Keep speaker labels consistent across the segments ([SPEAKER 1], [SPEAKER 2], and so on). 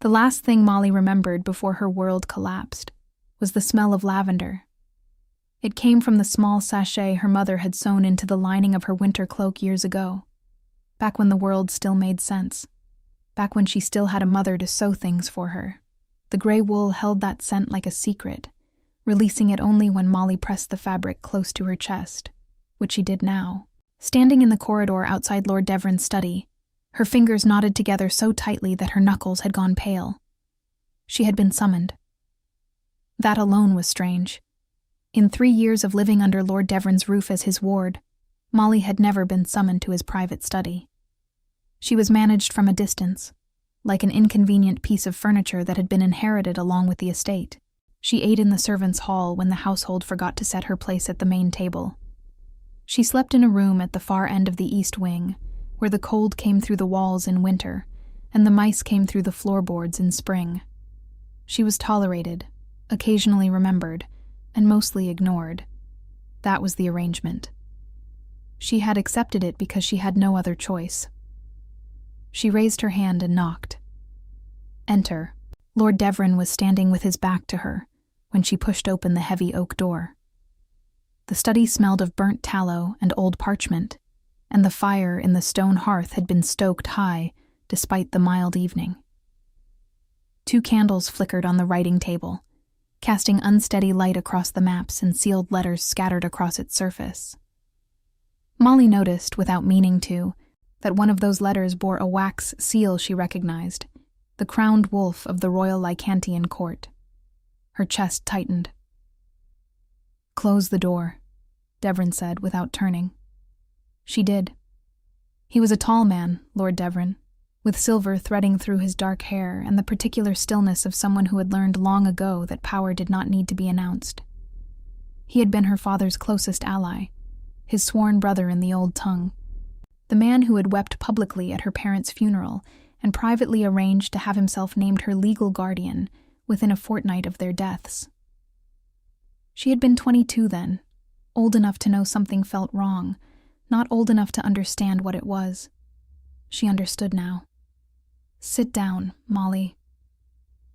[SPEAKER 1] The last thing Molly remembered before her world collapsed was the smell of lavender. It came from the small sachet her mother had sewn into the lining of her winter cloak years ago, back when the world still made sense, back when she still had a mother to sew things for her. The gray wool held that scent like a secret, releasing it only when Molly pressed the fabric close to her chest, which she did now. Standing in the corridor outside Lord Devrin's study, her fingers knotted together so tightly that her knuckles had gone pale. She had been summoned. That alone was strange. In 3 years of living under Lord Devrin's roof as his ward, Molly had never been summoned to his private study. She was managed from a distance, like an inconvenient piece of furniture that had been inherited along with the estate. She ate in the servants' hall when the household forgot to set her place at the main table. She slept in a room at the far end of the east wing, where the cold came through the walls in winter, and the mice came through the floorboards in spring. She was tolerated, occasionally remembered, and mostly ignored. That was the arrangement. She had accepted it because she had no other choice. She raised her hand and knocked. Enter. Lord Devrin was standing with his back to her when she pushed open the heavy oak door. The study smelled of burnt tallow and old parchment, and the fire in the stone hearth had been stoked high despite the mild evening. 2 candles flickered on the writing table, casting unsteady light across the maps and sealed letters scattered across its surface. Molly noticed, without meaning to, that one of those letters bore a wax seal she recognized, the crowned wolf of the royal Lycantian court. Her chest tightened. "Close the door," Devrin said without turning. She did. He was a tall man, Lord Devrin, with silver threading through his dark hair and the particular stillness of someone who had learned long ago that power did not need to be announced. He had been her father's closest ally, his sworn brother in the old tongue, the man who had wept publicly at her parents' funeral and privately arranged to have himself named her legal guardian within a fortnight of their deaths. She had been 22 then, old enough to know something felt wrong, not old enough to understand what it was. She understood now. "Sit down, Molly."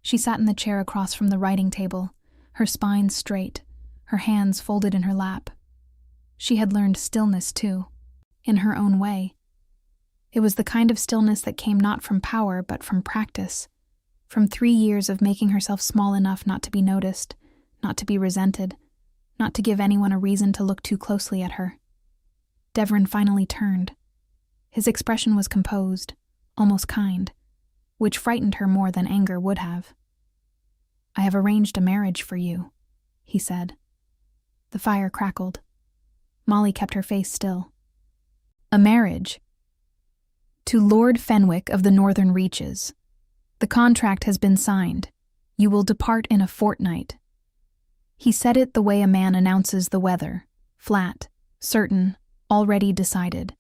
[SPEAKER 1] She sat in the chair across from the writing table, her spine straight, her hands folded in her lap. She had learned stillness, too, in her own way. It was the kind of stillness that came not from power but from practice, from 3 years of making herself small enough not to be noticed, not to be resented, not to give anyone a reason to look too closely at her. Devrin finally turned. His expression was composed, almost kind, which frightened her more than anger would have. "I have arranged a marriage for you," he said. The fire crackled. Molly kept her face still. "A marriage? To Lord Fenwick of the Northern Reaches. The contract has been signed. You will depart in a fortnight." He said it the way a man announces the weather, flat, certain, already decided.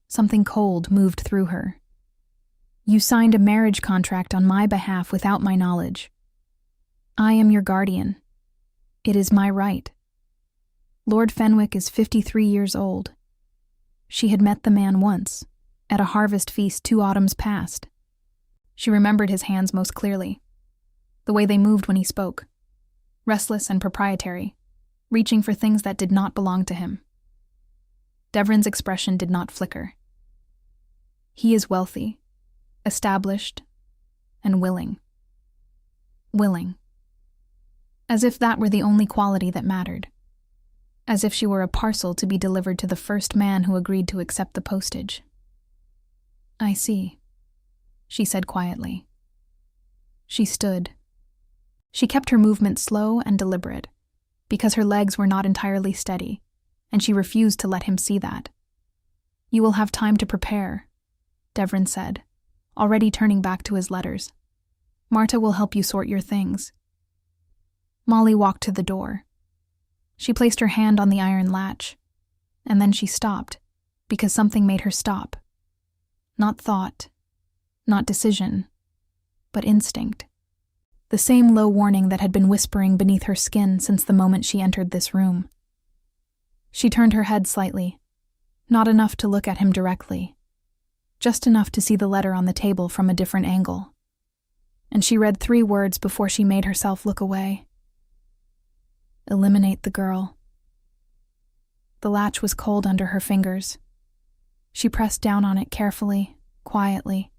[SPEAKER 1] Something cold moved through her. "You signed a marriage contract on my behalf without my knowledge. I am your guardian. It is my right. Lord Fenwick is 53 years old. She had met the man once, at a harvest feast 2 autumns past. She remembered his hands most clearly, the way they moved when he spoke, restless and proprietary, reaching for things that did not belong to him. Devrin's expression did not flicker. He is wealthy, established, and willing. Willing. As if that were the only quality that mattered. As if she were a parcel to be delivered to the first man who agreed to accept the postage. "I see," she said quietly. She stood. She kept her movement slow and deliberate, because her legs were not entirely steady, and she refused to let him see that. "You will have time to prepare," Devrin said, already turning back to his letters. "Marta will help you sort your things." Molly walked to the door. She placed her hand on the iron latch, and then she stopped, because something made her stop. Not thought, not decision, but instinct. The same low warning that had been whispering beneath her skin since the moment she entered this room. She turned her head slightly, not enough to look at him directly, just enough to see the letter on the table from a different angle. and she read 3 words before she made herself look away. Eliminate the girl. The latch was cold under her fingers. She pressed down on it carefully, quietly,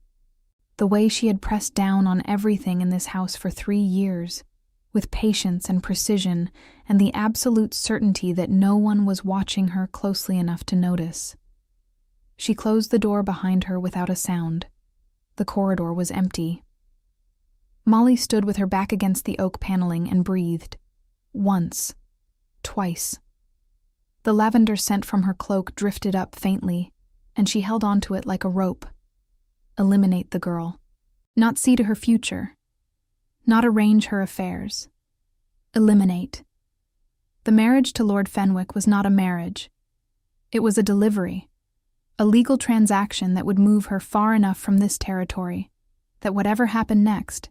[SPEAKER 1] the way she had pressed down on everything in this house for 3 years, with patience and precision and the absolute certainty that no one was watching her closely enough to notice. She closed the door behind her without a sound. The corridor was empty. Molly stood with her back against the oak paneling and breathed. Once. Twice. The lavender scent from her cloak drifted up faintly, and she held onto it like a rope. Eliminate the girl. Not see to her future. Not arrange her affairs. Eliminate. The marriage to Lord Fenwick was not a marriage. It was a delivery, a legal transaction that would move her far enough from this territory that whatever happened next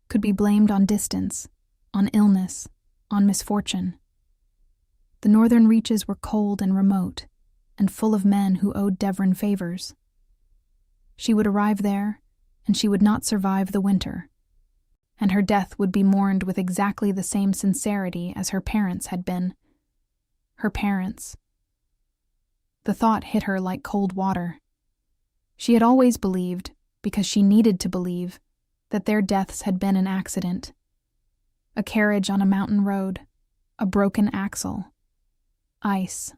[SPEAKER 1] could be blamed on distance, on illness, on misfortune. The northern reaches were cold and remote, and full of men who owed Devon favors. She would arrive there, and she would not survive the winter, and her death would be mourned with exactly the same sincerity as her parents had been. Her parents. The thought hit her like cold water. She had always believed, because she needed to believe, that their deaths had been an accident. A carriage on a mountain road, a broken axle, ice.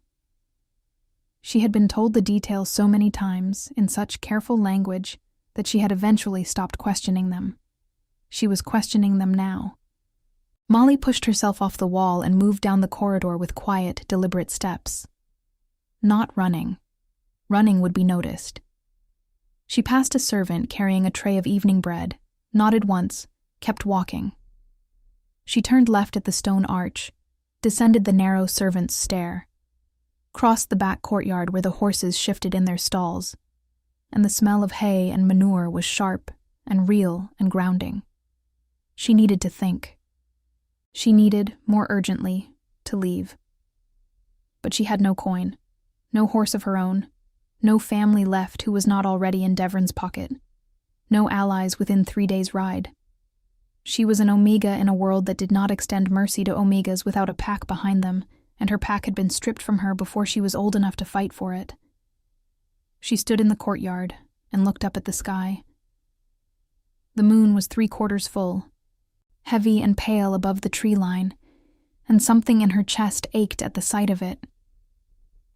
[SPEAKER 1] She had been told the details so many times, in such careful language, that she had eventually stopped questioning them. She was questioning them now. Molly pushed herself off the wall and moved down the corridor with quiet, deliberate steps. Not running. Running would be noticed. She passed a servant carrying a tray of evening bread, nodded once, kept walking. She turned left at the stone arch, descended the narrow servant's stair, crossed the back courtyard where the horses shifted in their stalls, and the smell of hay and manure was sharp and real and grounding. She needed to think. She needed, more urgently, to leave. But she had no coin, no horse of her own, no family left who was not already in Devon's pocket, no allies within 3 days' ride. She was an Omega in a world that did not extend mercy to Omegas without a pack behind them, and her pack had been stripped from her before she was old enough to fight for it. She stood in the courtyard and looked up at the sky. The moon was 3/4 full, heavy and pale above the tree line, and something in her chest ached at the sight of it.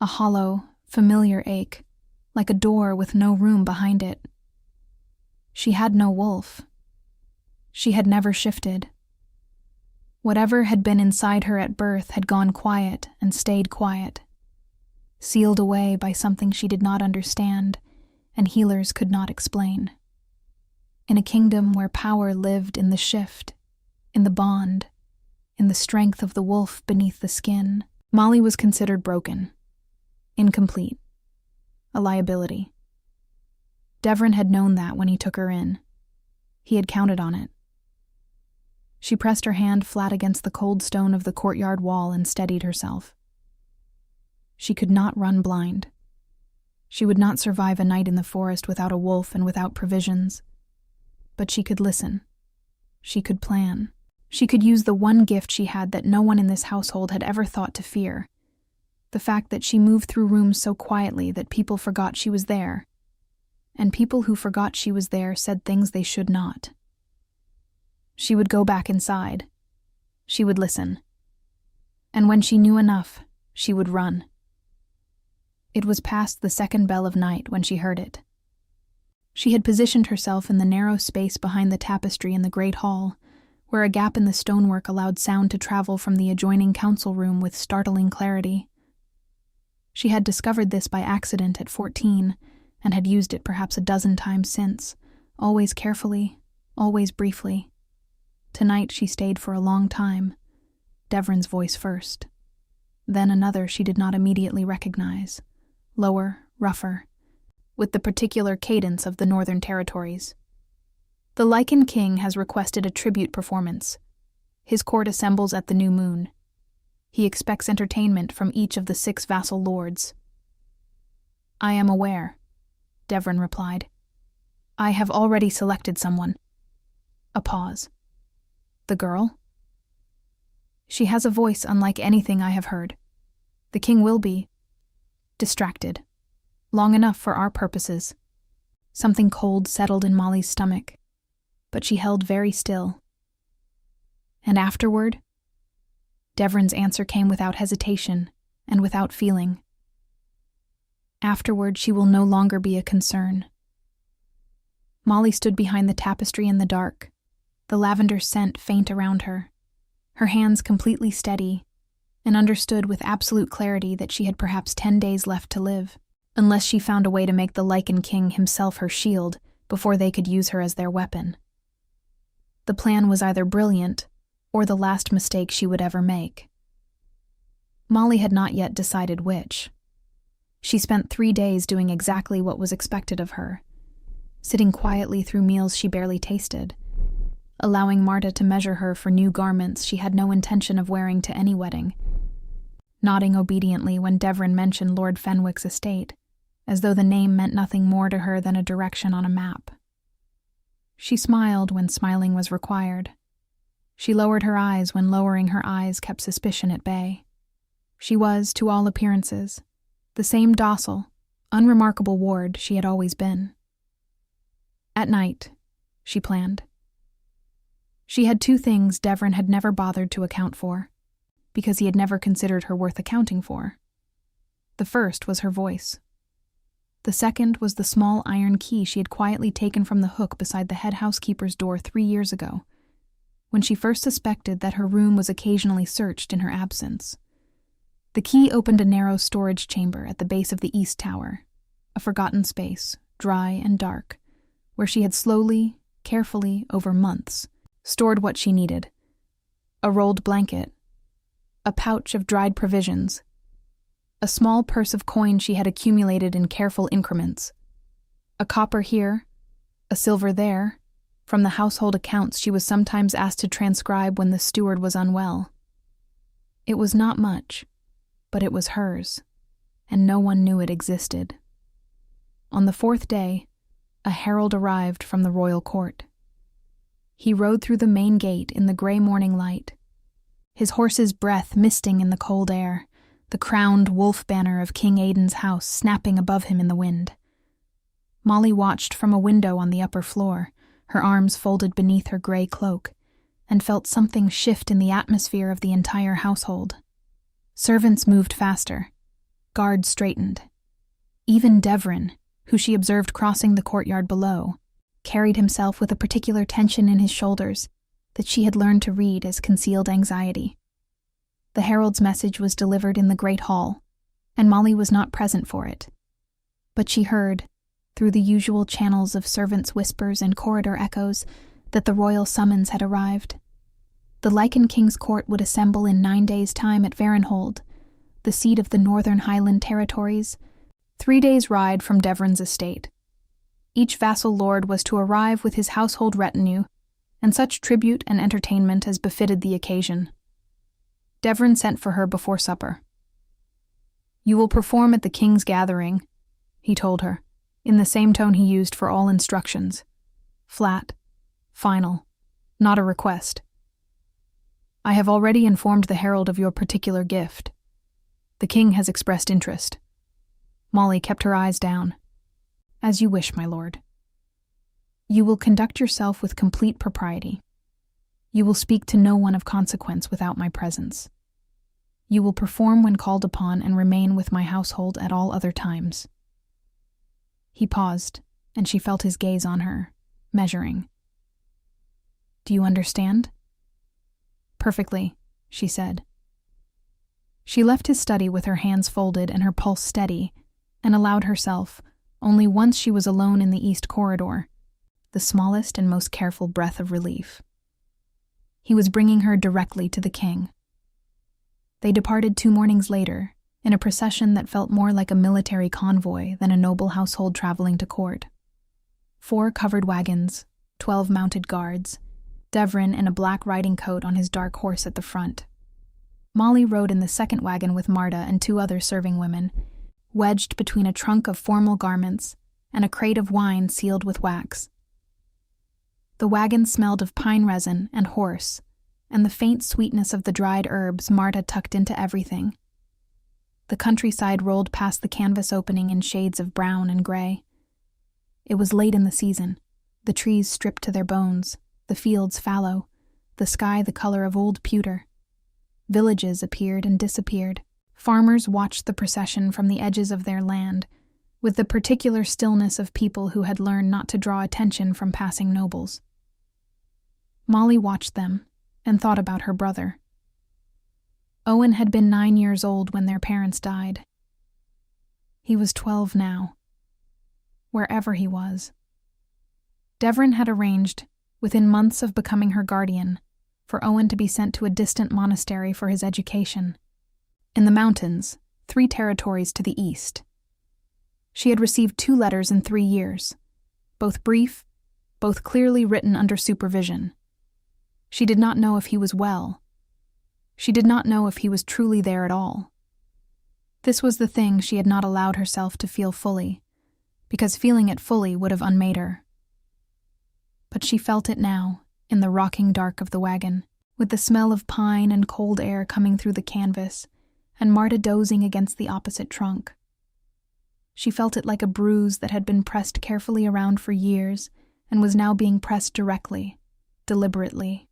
[SPEAKER 1] A hollow, familiar ache, like a door with no room behind it. She had no wolf. She had never shifted. Whatever had been inside her at birth had gone quiet and stayed quiet, sealed away by something she did not understand and healers could not explain. In a kingdom where power lived in the shift, in the bond, in the strength of the wolf beneath the skin, Molly was considered broken, incomplete, a liability. Devon had known that when he took her in. He had counted on it. She pressed her hand flat against the cold stone of the courtyard wall and steadied herself. She could not run blind. She would not survive a night in the forest without a wolf and without provisions. But she could listen. She could plan. She could use the one gift she had that no one in this household had ever thought to fear. The fact that she moved through rooms so quietly that people forgot she was there. And people who forgot she was there said things they should not. She would go back inside. She would listen. And when she knew enough, she would run. It was past the second bell of night when she heard it. She had positioned herself in the narrow space behind the tapestry in the great hall, where a gap in the stonework allowed sound to travel from the adjoining council room with startling clarity. She had discovered this by accident at 14, and had used it perhaps a dozen times since, always carefully, always briefly. Tonight she stayed for a long time, Devon's voice first. Then another she did not immediately recognize, lower, rougher, with the particular cadence of the Northern Territories. The Lycan King has requested a tribute performance. His court assembles at the new moon. He expects entertainment from each of the 6 vassal lords. I am aware, Devon replied. I have already selected someone. A pause. The girl? She has a voice unlike anything I have heard. The king will be distracted. Long enough for our purposes. Something cold settled in Molly's stomach, but she held very still. And afterward? Devrin's answer came without hesitation and without feeling. Afterward, she will no longer be a concern. Molly stood behind the tapestry in the dark, the lavender scent faint around her, her hands completely steady, and understood with absolute clarity that she had perhaps 10 days left to live, unless she found a way to make the Lycan King himself her shield before they could use her as their weapon. The plan was either brilliant or the last mistake she would ever make. Molly had not yet decided which. She spent 3 days doing exactly what was expected of her, sitting quietly through meals she barely tasted, allowing Marta to measure her for new garments she had no intention of wearing to any wedding, nodding obediently when Devrin mentioned Lord Fenwick's estate, as though the name meant nothing more to her than a direction on a map. She smiled when smiling was required. She lowered her eyes when lowering her eyes kept suspicion at bay. She was, to all appearances, the same docile, unremarkable ward she had always been. At night, she planned. She had 2 things Devrin had never bothered to account for, because he had never considered her worth accounting for. The first was her voice. The second was the small iron key she had quietly taken from the hook beside the head housekeeper's door 3 years ago, when she first suspected that her room was occasionally searched in her absence. The key opened a narrow storage chamber at the base of the east tower, a forgotten space, dry and dark, where she had slowly, carefully, over months, stored what she needed: a rolled blanket, a pouch of dried provisions, a small purse of coin she had accumulated in careful increments, a copper here, a silver there, from the household accounts she was sometimes asked to transcribe when the steward was unwell. It was not much, but it was hers, and no one knew it existed. On the 4th day, a herald arrived from the royal court. He rode through the main gate in the gray morning light, his horse's breath misting in the cold air, the crowned wolf banner of King Aidan's house snapping above him in the wind. Molly watched from a window on the upper floor, her arms folded beneath her gray cloak, and felt something shift in the atmosphere of the entire household. Servants moved faster. Guards straightened. Even Devrin, who she observed crossing the courtyard below, carried himself with a particular tension in his shoulders that she had learned to read as concealed anxiety. The herald's message was delivered in the great hall, and Molly was not present for it. But she heard, through the usual channels of servants' whispers and corridor echoes, that the royal summons had arrived. The Lycan King's court would assemble in 9 days' time at Varenhold, the seat of the Northern Highland territories, 3 days' ride from Devrin's estate. Each vassal lord was to arrive with his household retinue, and such tribute and entertainment as befitted the occasion. Devrin sent for her before supper. "You will perform at the king's gathering," he told her, in the same tone he used for all instructions. Flat, final, not a request. "I have already informed the herald of your particular gift. The king has expressed interest." Molly kept her eyes down. "As you wish, my lord. You will conduct yourself with complete propriety. You will speak to no one of consequence without my presence. You will perform when called upon and remain with my household at all other times." He paused, and she felt his gaze on her, measuring. "Do you understand?" "Perfectly," she said. She left his study with her hands folded and her pulse steady, and allowed herself, only once she was alone in the east corridor, the smallest and most careful breath of relief. He was bringing her directly to the king. They departed 2 mornings later, in a procession that felt more like a military convoy than a noble household traveling to court. 4 covered wagons, 12 mounted guards, Devrin in a black riding coat on his dark horse at the front. Molly rode in the second wagon with Marta and 2 other serving women, wedged between a trunk of formal garments and a crate of wine sealed with wax. The wagon smelled of pine resin and horse, and the faint sweetness of the dried herbs Marta tucked into everything. The countryside rolled past the canvas opening in shades of brown and gray. It was late in the season, the trees stripped to their bones, the fields fallow, the sky the color of old pewter. Villages appeared and disappeared. Farmers watched the procession from the edges of their land, with the particular stillness of people who had learned not to draw attention from passing nobles. Molly watched them and thought about her brother. Owen had been 9 years old when their parents died. He was 12 now, wherever he was. Devrin had arranged, within months of becoming her guardian, for Owen to be sent to a distant monastery for his education. In the mountains, 3 territories to the east. She had received 2 letters in 3 years, both brief, both clearly written under supervision. She did not know if he was well. She did not know if he was truly there at all. This was the thing she had not allowed herself to feel fully, because feeling it fully would have unmade her. But she felt it now, in the rocking dark of the wagon, with the smell of pine and cold air coming through the canvas, and Marta dozing against the opposite trunk. She felt it like a bruise that had been pressed carefully around for years and was now being pressed directly, deliberately.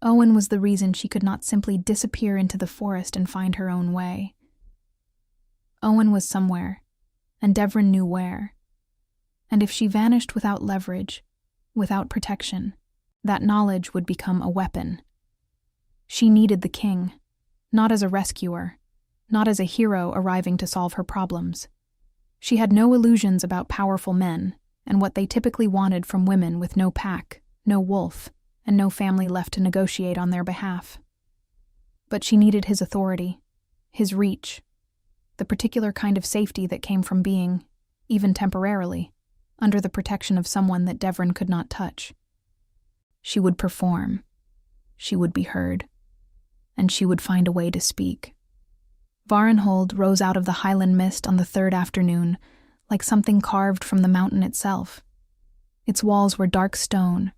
[SPEAKER 1] Owen was the reason she could not simply disappear into the forest and find her own way. Owen was somewhere, and Devrin knew where. And if she vanished without leverage, without protection, that knowledge would become a weapon. She needed the king, not as a rescuer, not as a hero arriving to solve her problems. She had no illusions about powerful men and what they typically wanted from women with no pack, no wolf, and no family left to negotiate on their behalf. But she needed his authority, his reach, the particular kind of safety that came from being, even temporarily, under the protection of someone that Devrin could not touch. She would perform, she would be heard, and she would find a way to speak. Varenhold rose out of the highland mist on the 3rd afternoon, like something carved from the mountain itself. Its walls were dark stone,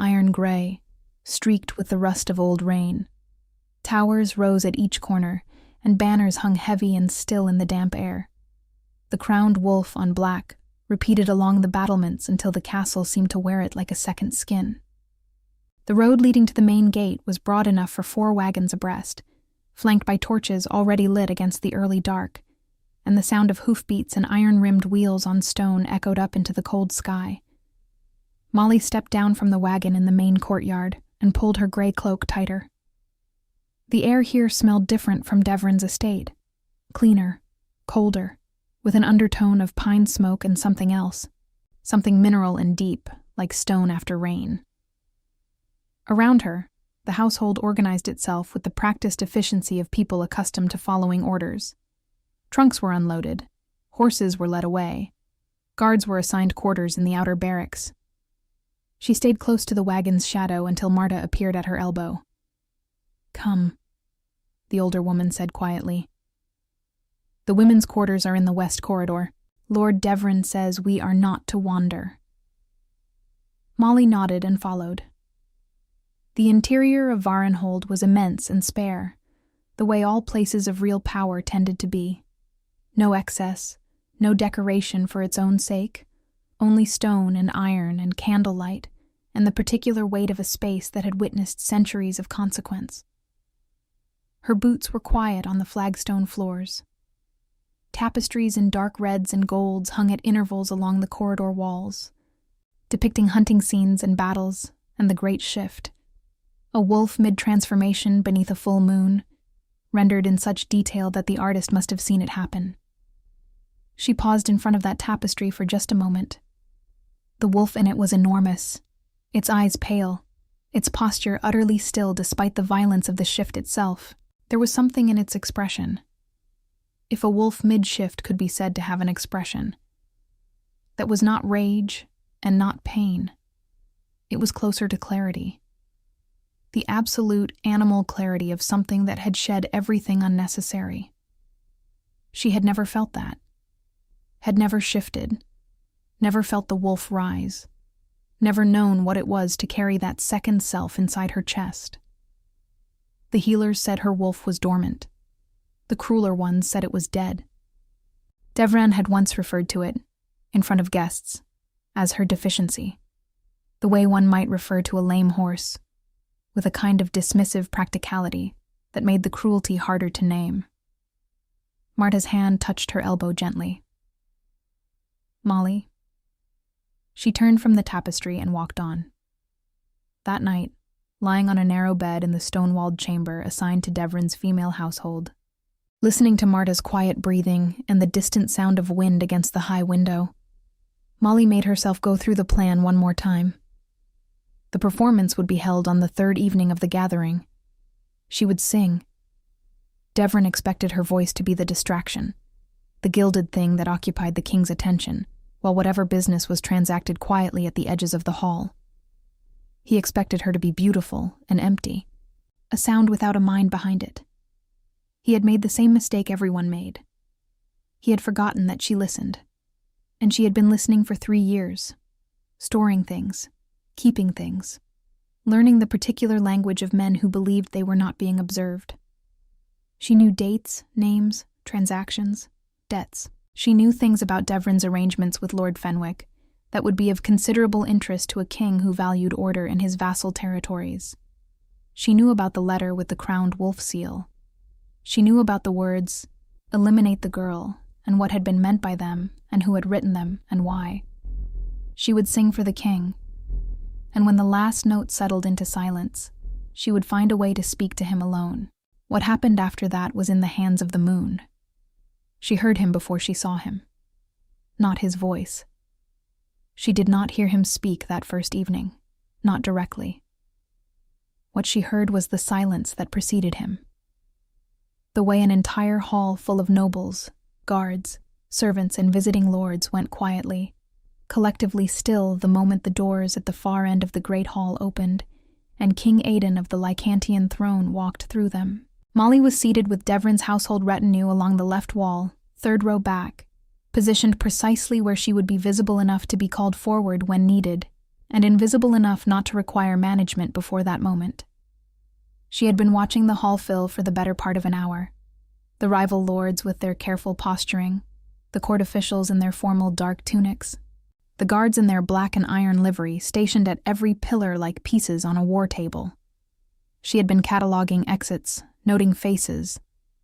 [SPEAKER 1] iron gray, streaked with the rust of old rain. Towers rose at each corner, and banners hung heavy and still in the damp air. The crowned wolf on black repeated along the battlements until the castle seemed to wear it like a second skin. The road leading to the main gate was broad enough for 4 wagons abreast, flanked by torches already lit against the early dark, and the sound of hoofbeats and iron-rimmed wheels on stone echoed up into the cold sky. Molly stepped down from the wagon in the main courtyard and pulled her gray cloak tighter. The air here smelled different from Devrin's estate, cleaner, colder, with an undertone of pine smoke and something else, something mineral and deep, like stone after rain. Around her, the household organized itself with the practiced efficiency of people accustomed to following orders. Trunks were unloaded, horses were led away, guards were assigned quarters in the outer barracks. She stayed close to the wagon's shadow until Marta appeared at her elbow. "Come," the older woman said quietly. "The women's quarters are in the west corridor. Lord Devrin says we are not to wander." Molly nodded and followed. The interior of Varenhold was immense and spare, the way all places of real power tended to be. No excess, no decoration for its own sake, only stone and iron and candlelight, and the particular weight of a space that had witnessed centuries of consequence. Her boots were quiet on the flagstone floors. Tapestries in dark reds and golds hung at intervals along the corridor walls, depicting hunting scenes and battles and the Great Shift. A wolf mid-transformation beneath a full moon, rendered in such detail that the artist must have seen it happen. She paused in front of that tapestry for just a moment. The wolf in it was enormous, its eyes pale, its posture utterly still despite the violence of the shift itself. There was something in its expression. If a wolf mid-shift could be said to have an expression, that was not rage and not pain. It was closer to clarity. The absolute animal clarity of something that had shed everything unnecessary. She had never felt that, had never shifted, never felt the wolf rise. never known what it was to carry that second self inside her chest. The healers said her wolf was dormant. The crueler ones said it was dead. Devran had once referred to it, in front of guests, as her deficiency, the way one might refer to a lame horse, with a kind of dismissive practicality that made the cruelty harder to name. Marta's hand touched her elbow gently. "Molly." She turned from the tapestry and walked on. That night, lying on a narrow bed in the stone-walled chamber assigned to Devran's female household, listening to Marta's quiet breathing and the distant sound of wind against the high window, Molly made herself go through the plan one more time. The performance would be held on the third evening of the gathering. She would sing. Devran expected her voice to be the distraction, the gilded thing that occupied the king's attention, while whatever business was transacted quietly at the edges of the hall. He expected her to be beautiful and empty, a sound without a mind behind it. He had made the same mistake everyone made. He had forgotten that she listened, and she had been listening for 3 years, storing things, keeping things, learning the particular language of men who believed they were not being observed. She knew dates, names, transactions, debts. She knew things about Devran's arrangements with Lord Fenwick that would be of considerable interest to a king who valued order in his vassal territories. She knew about the letter with the crowned wolf seal. She knew about the words, "Eliminate the girl," and what had been meant by them, and who had written them, and why. She would sing for the king, and when the last note settled into silence, she would find a way to speak to him alone. What happened after that was in the hands of the moon. She heard him before she saw him. Not his voice. She did not hear him speak that first evening, not directly. What she heard was the silence that preceded him. The way an entire hall full of nobles, guards, servants, and visiting lords went quietly, collectively still the moment the doors at the far end of the great hall opened, and King Aidan of the Lycantian throne walked through them. Molly was seated with Devran's household retinue along the left wall, 3rd row back, positioned precisely where she would be visible enough to be called forward when needed, and invisible enough not to require management before that moment. She had been watching the hall fill for the better part of an hour. The rival lords with their careful posturing, the court officials in their formal dark tunics, the guards in their black and iron livery stationed at every pillar like pieces on a war table. She had been cataloging exits, noting faces,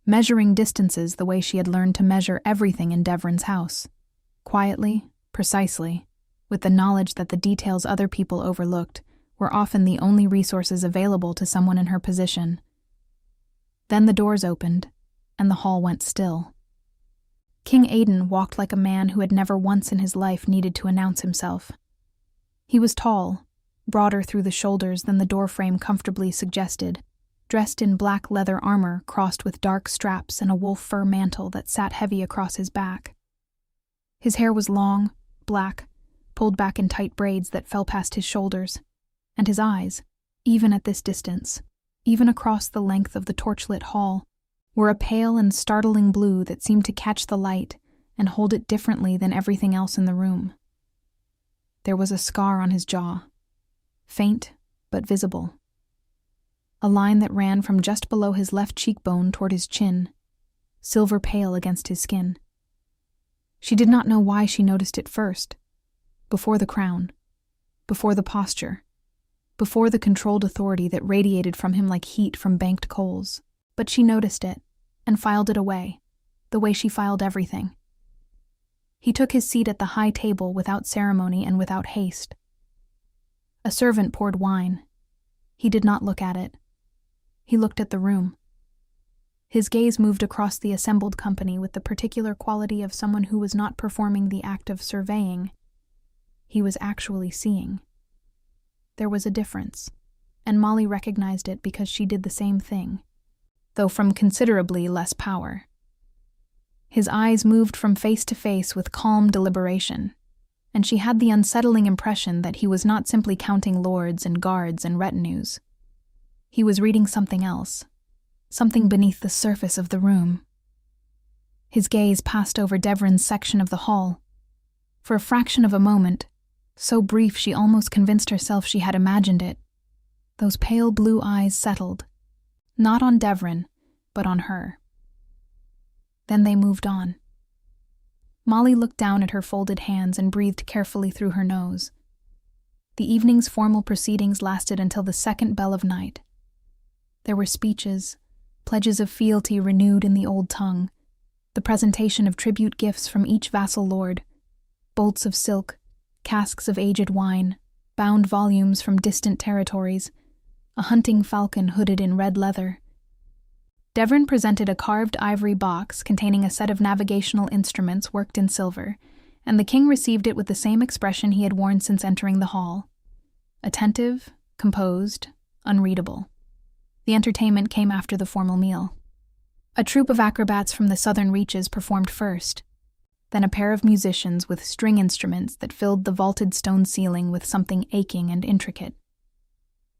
[SPEAKER 1] measuring distances the way she had learned to measure everything in Devran's house, quietly, precisely, with the knowledge that the details other people overlooked were often the only resources available to someone in her position. Then the doors opened, and the hall went still. King Aidan walked like a man who had never once in his life needed to announce himself. He was tall, broader through the shoulders than the doorframe comfortably suggested, dressed in black leather armor crossed with dark straps and a wolf fur mantle that sat heavy across his back. His hair was long, black, pulled back in tight braids that fell past his shoulders, and his eyes, even at this distance, even across the length of the torchlit hall, were a pale and startling blue that seemed to catch the light and hold it differently than everything else in the room. There was a scar on his jaw, faint but visible. A line that ran from just below his left cheekbone toward his chin, silver pale against his skin. She did not know why she noticed it first, before the crown, before the posture, before the controlled authority that radiated from him like heat from banked coals. But she noticed it, and filed it away, the way she filed everything. He took his seat at the high table without ceremony and without haste. A servant poured wine. He did not look at it. He looked at the room. His gaze moved across the assembled company with the particular quality of someone who was not performing the act of surveying. He was actually seeing. There was a difference, and Molly recognized it because she did the same thing, though from considerably less power. His eyes moved from face to face with calm deliberation, and she had the unsettling impression that he was not simply counting lords and guards and retinues. He was reading something else, something beneath the surface of the room. His gaze passed over Devran's section of the hall. For a fraction of a moment, So brief she almost convinced herself she had imagined it. Those pale blue eyes settled, not on Devrin, but on her. Then they moved on. Molly looked down at her folded hands and breathed carefully through her nose. The evening's formal proceedings lasted until the second bell of night. There were speeches, pledges of fealty renewed in the old tongue, the presentation of tribute gifts from each vassal lord, bolts of silk, casks of aged wine, bound volumes from distant territories, a hunting falcon hooded in red leather. Devrin presented a carved ivory box containing a set of navigational instruments worked in silver, and the king received it with the same expression he had worn since entering the hall. Attentive, composed, unreadable. The entertainment came after the formal meal. A troupe of acrobats from the southern reaches performed first, then a pair of musicians with string instruments that filled the vaulted stone ceiling with something aching and intricate.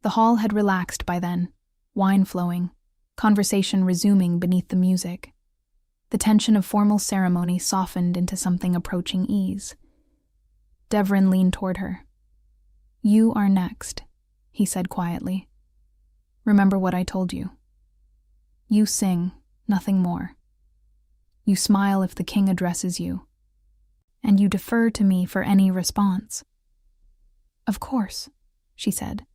[SPEAKER 1] The hall had relaxed by then, wine flowing, conversation resuming beneath the music. The tension of formal ceremony softened into something approaching ease. Devrin leaned toward her. "You are next," he said quietly. "Remember what I told you. You sing, nothing more. You smile if the king addresses you, and you defer to me for any response." "Of course," she said.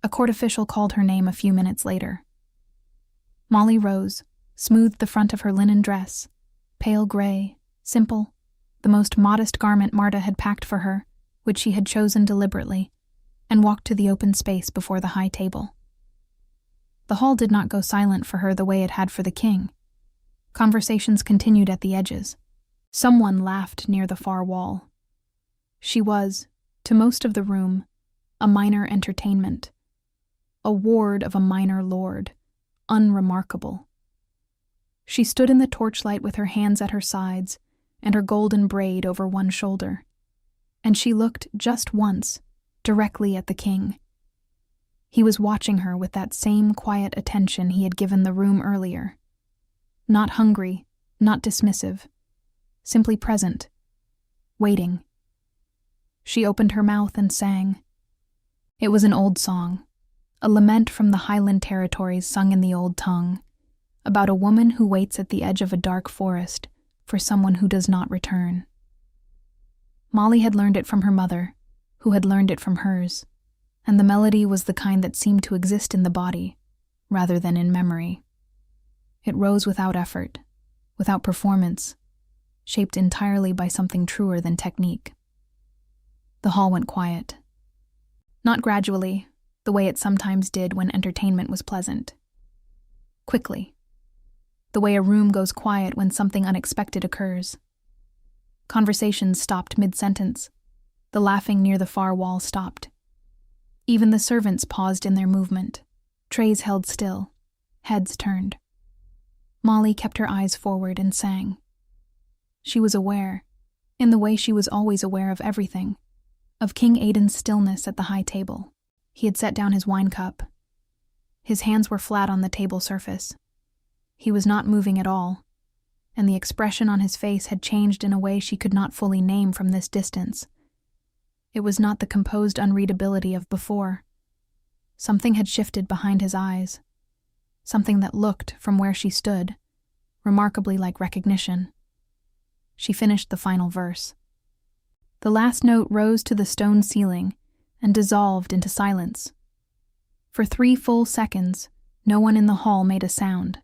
[SPEAKER 1] A court official called her name a few minutes later. Molly rose, smoothed the front of her linen dress, pale gray, simple, the most modest garment Marta had packed for her, which she had chosen deliberately, and walked to the open space before the high table. The hall did not go silent for her the way it had for the king. Conversations continued at the edges. Someone laughed near the far wall. She was, to most of the room, a minor entertainment, a ward of a minor lord, unremarkable. She stood in the torchlight with her hands at her sides and her golden braid over one shoulder, and she looked just once, directly at the king. He was watching her with that same quiet attention he had given the room earlier. Not hungry, not dismissive, simply present, waiting. She opened her mouth and sang. It was an old song, a lament from the Highland territories sung in the old tongue, about a woman who waits at the edge of a dark forest for someone who does not return. Molly had learned it from her mother, who had learned it from hers, and the melody was the kind that seemed to exist in the body, rather than in memory. It rose without effort, without performance, shaped entirely by something truer than technique. The hall went quiet. Not gradually, the way it sometimes did when entertainment was pleasant. Quickly, the way a room goes quiet when something unexpected occurs. Conversations stopped mid-sentence. The laughing near the far wall stopped. Even the servants paused in their movement, trays held still, heads turned. Molly kept her eyes forward and sang. She was aware, in the way she was always aware of everything, of King Aidan's stillness at the high table. He had set down his wine cup. His hands were flat on the table surface. He was not moving at all, and the expression on his face had changed in a way she could not fully name from this distance. It was not the composed unreadability of before. Something had shifted behind his eyes, something that looked, from where she stood, remarkably like recognition. She finished the final verse. The last note rose to the stone ceiling and dissolved into silence. For 3 full seconds, no one in the hall made a sound.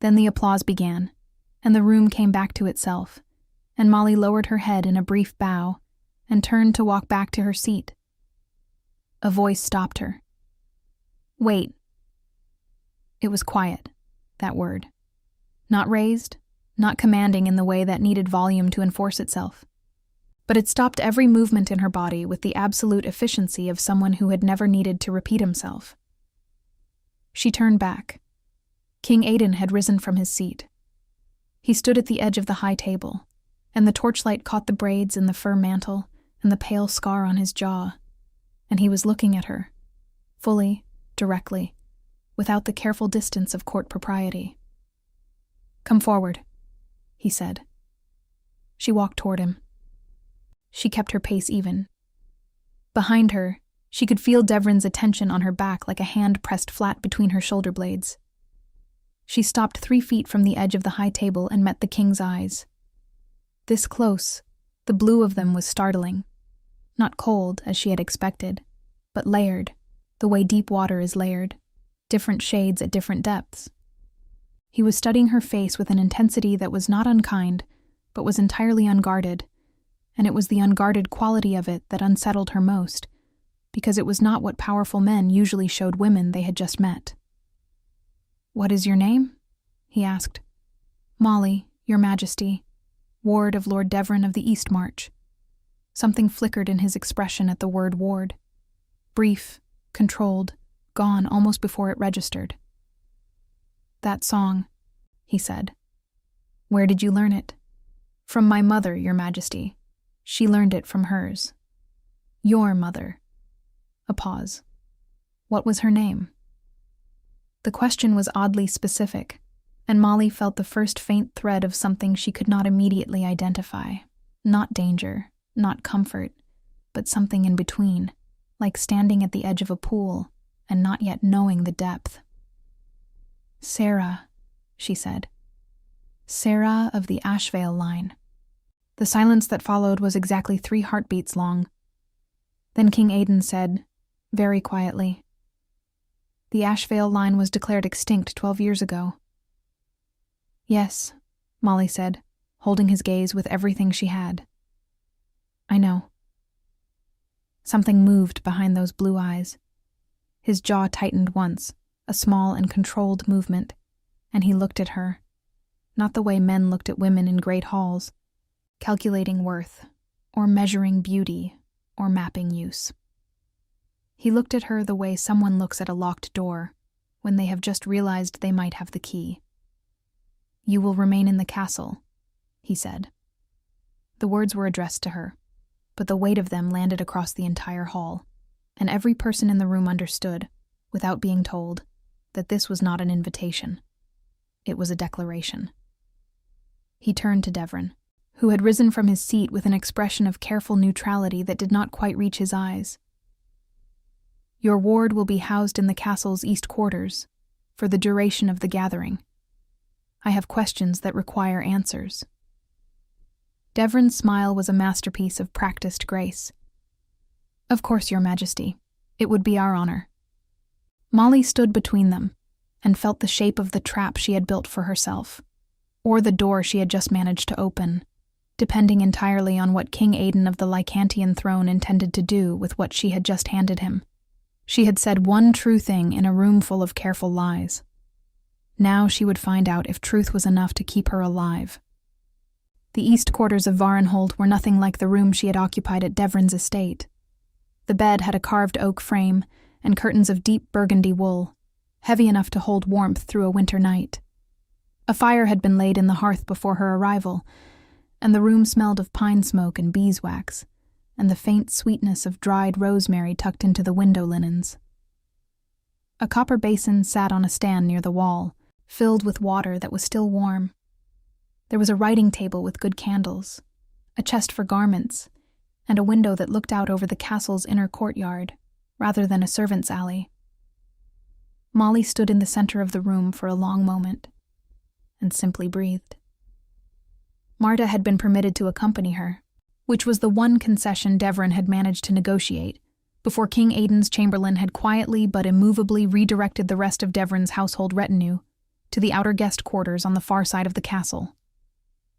[SPEAKER 1] Then the applause began, and the room came back to itself, and Molly lowered her head in a brief bow and turned to walk back to her seat. A voice stopped her. "Wait." It was quiet, that word. Not raised, not commanding in the way that needed volume to enforce itself. But it stopped every movement in her body with the absolute efficiency of someone who had never needed to repeat himself. She turned back. King Aidan had risen from his seat. He stood at the edge of the high table, and the torchlight caught the braids in the fur mantle and the pale scar on his jaw, and he was looking at her, fully, directly, without the careful distance of court propriety. "Come forward," he said. She walked toward him. She kept her pace even. Behind her, she could feel Devrin's attention on her back like a hand pressed flat between her shoulder blades. She stopped 3 feet from the edge of the high table and met the king's eyes. This close, the blue of them was startling. Not cold, as she had expected, but layered, the way deep water is layered, different shades at different depths. He was studying her face with an intensity that was not unkind, but was entirely unguarded, and it was the unguarded quality of it that unsettled her most, because it was not what powerful men usually showed women they had just met. "What is your name?" he asked. "Molly, Your Majesty, ward of Lord Devrin of the East March." Something flickered in his expression at the word ward. Brief, controlled, gone almost before it registered. "That song," he said. "Where did you learn it?" "From my mother, Your Majesty. She learned it from hers." "Your mother." A pause. "What was her name?" The question was oddly specific, and Molly felt the first faint thread of something she could not immediately identify. Not danger, not comfort, but something in between, like standing at the edge of a pool and not yet knowing the depth. "Sarah," she said. "Sarah of the Ashvale line." The silence that followed was exactly 3 heartbeats long. Then King Aidan said, very quietly, "The Ashvale line was declared extinct 12 years ago." "Yes," Molly said, holding his gaze with everything she had. "I know." Something moved behind those blue eyes. His jaw tightened once, a small and controlled movement, and he looked at her, not the way men looked at women in great halls, calculating worth, or measuring beauty, or mapping use. He looked at her the way someone looks at a locked door, when they have just realized they might have the key. "You will remain in the castle," he said. The words were addressed to her, but the weight of them landed across the entire hall, and every person in the room understood, without being told, that this was not an invitation. It was a declaration. He turned to Devrin, who had risen from his seat with an expression of careful neutrality that did not quite reach his eyes. "Your ward will be housed in the castle's east quarters for the duration of the gathering. I have questions that require answers." Devrin's smile was a masterpiece of practiced grace. "Of course, Your Majesty. It would be our honor." Molly stood between them and felt the shape of the trap she had built for herself, or the door she had just managed to open, depending entirely on what King Aidan of the Lycantian throne intended to do with what she had just handed him. She had said one true thing in a room full of careful lies. Now she would find out if truth was enough to keep her alive. The east quarters of Varenhold were nothing like the room she had occupied at Devrin's estate. The bed had a carved oak frame and curtains of deep burgundy wool, heavy enough to hold warmth through a winter night. A fire had been laid in the hearth before her arrival, and the room smelled of pine smoke and beeswax, and the faint sweetness of dried rosemary tucked into the window linens. A copper basin sat on a stand near the wall, filled with water that was still warm. There was a writing table with good candles, a chest for garments, and a window that looked out over the castle's inner courtyard, rather than a servant's alley. Molly stood in the center of the room for a long moment, and simply breathed. Marta had been permitted to accompany her, which was the one concession Devrin had managed to negotiate, before King Aidan's chamberlain had quietly but immovably redirected the rest of Devrin's household retinue to the outer guest quarters on the far side of the castle.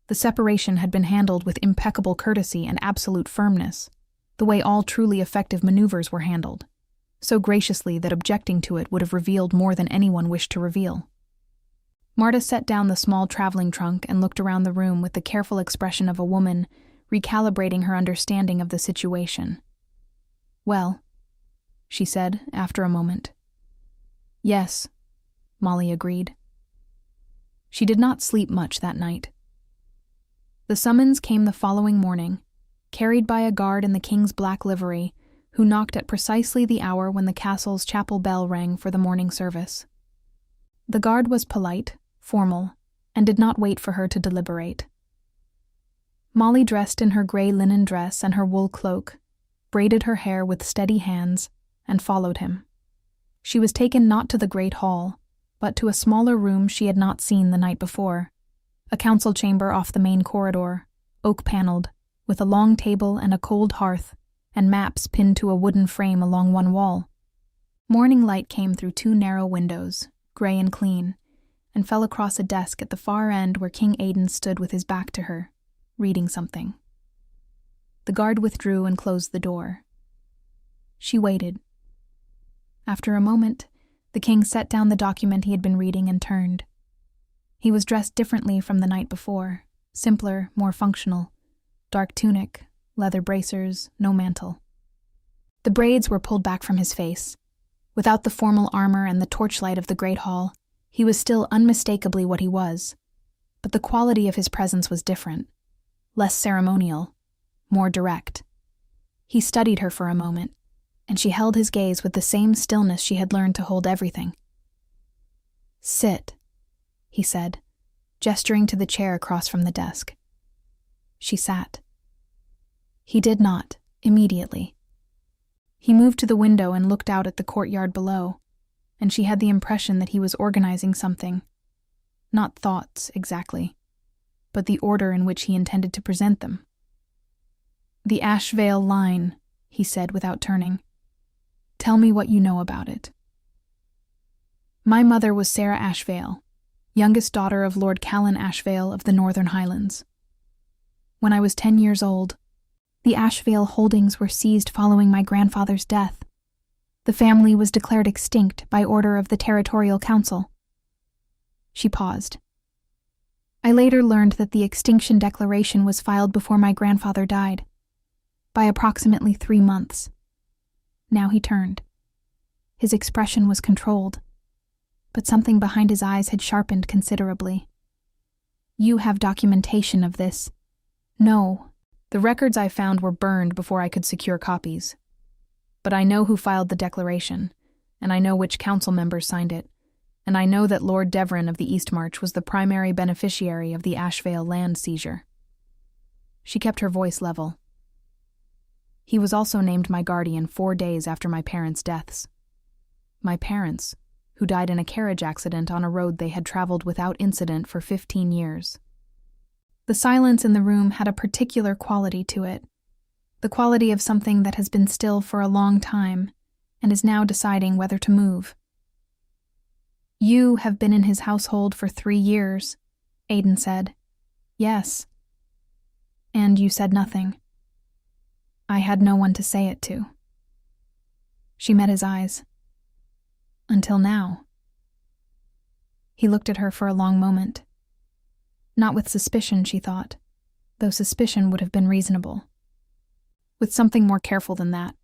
[SPEAKER 1] The separation had been handled with impeccable courtesy and absolute firmness, the way all truly effective maneuvers were handled, so graciously that objecting to it would have revealed more than anyone wished to reveal. Marta set down the small traveling trunk and looked around the room with the careful expression of a woman recalibrating her understanding of the situation. "Well," she said after a moment. "Yes," Molly agreed. She did not sleep much that night. The summons came the following morning, carried by a guard in the king's black livery, who knocked at precisely the hour when the castle's chapel bell rang for the morning service. The guard was polite, formal, and did not wait for her to deliberate. Molly, dressed in her gray linen dress and her wool cloak, braided her hair with steady hands and followed him. She was taken not to the great hall, but to a smaller room she had not seen the night before, a council chamber off the main corridor, oak-paneled, with a long table and a cold hearth, and maps pinned to a wooden frame along one wall. Morning light came through 2 narrow windows, gray and clean, and fell across a desk at the far end where King Aidan stood with his back to her, reading something. The guard withdrew and closed the door. She waited. After a moment, the king set down the document he had been reading and turned. He was dressed differently from the night before, simpler, more functional. Dark tunic, leather bracers, no mantle. The braids were pulled back from his face. Without the formal armor and the torchlight of the great hall, he was still unmistakably what he was. But the quality of his presence was different, less ceremonial, more direct. He studied her for a moment, and she held his gaze with the same stillness she had learned to hold everything. "Sit," he said, gesturing to the chair across from the desk. She sat. He did not, immediately. He moved to the window and looked out at the courtyard below, and she had the impression that he was organizing something. Not thoughts, exactly, but the order in which he intended to present them. "The Ashvale line," he said without turning. "Tell me what you know about it." "My mother was Sarah Ashvale, youngest daughter of Lord Callan Ashvale of the Northern Highlands. When I was 10 years old, the Ashvale holdings were seized following my grandfather's death. The family was declared extinct by order of the Territorial Council." She paused. "I later learned that the extinction declaration was filed before my grandfather died, by approximately 3 months. Now he turned. His expression was controlled, but something behind his eyes had sharpened considerably. "You have documentation of this?" "No. The records I found were burned before I could secure copies. But I know who filed the declaration, and I know which council members signed it, and I know that Lord Devon of the Eastmarch was the primary beneficiary of the Ashvale land seizure." She kept her voice level. "He was also named my guardian 4 days after my parents' deaths. My parents, who died in a carriage accident on a road they had traveled without incident for 15 years. The silence in the room had a particular quality to it, the quality of something that has been still for a long time and is now deciding whether to move. "You have been in his household for 3 years, Aidan said. "Yes." "And you said nothing." "I had no one to say it to." She met his eyes. "Until now." He looked at her for a long moment. Not with suspicion, she thought, though suspicion would have been reasonable. With something more careful than that.